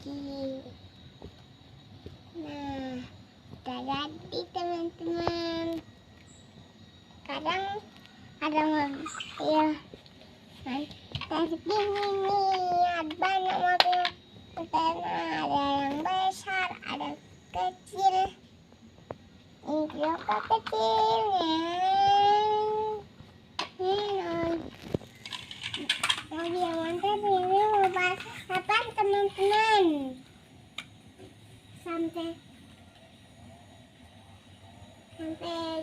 tangki. Nah, udah jadi teman-teman. Sekarang ada mobil. Tapi ini nih, ada banyak mobil. Karena ada yang besar, ada kecil. Ini juga kecilnya. Mobil yang mantap ini apa teman-teman? Sampai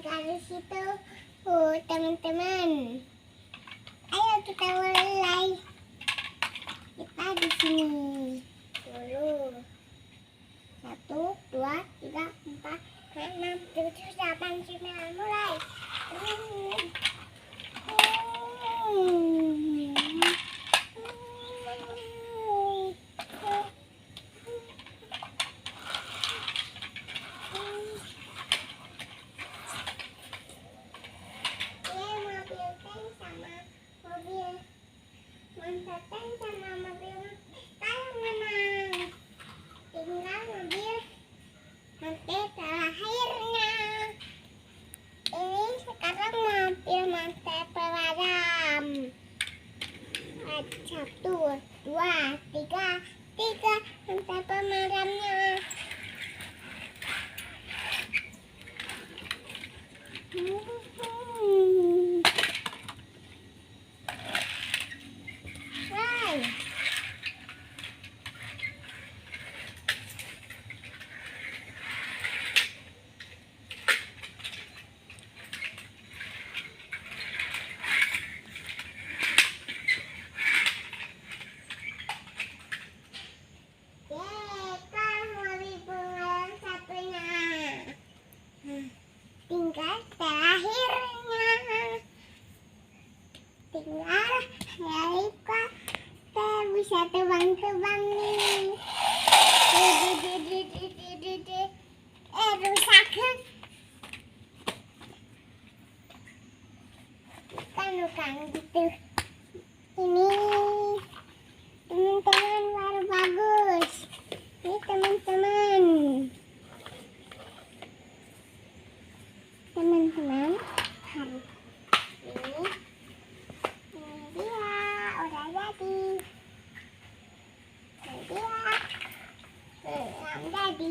garis itu, teman-teman. Ayo kita mulai. Kita di sini dulu. 1, 2, 3, 4, 5, 6, 7, 8, 9, mulai. Satu, dua, tiga, sampai pemadamnya. Tinggal helikopter bisa terbang-terbang nih. Rusak. Bukan gitu. Ini teman-teman baru bagus. Ini teman-teman. Hari ini dia udah jadi. Yang jadi.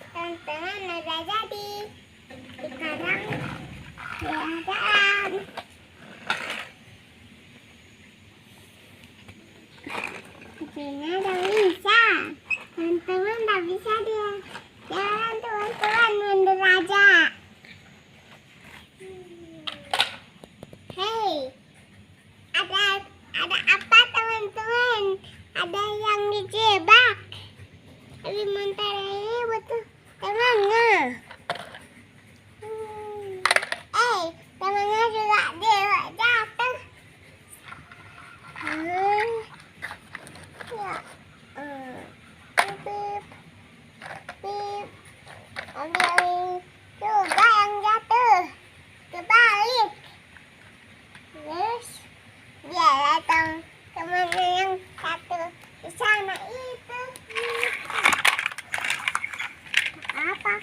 Teman-teman udah jadi. Sekarang jalan. Sini udah bisa. Teman-teman udah bisa dia. Jalan teman-teman, mundur aja. Hei, ada apa teman-teman? Ada yang dijebak. Tapi montar ini butuh temannya. Temannya juga dia jatuh. Mobil juga yang jatuh, kebalik. Terus dia datang temannya yang satu di sana itu. Apa?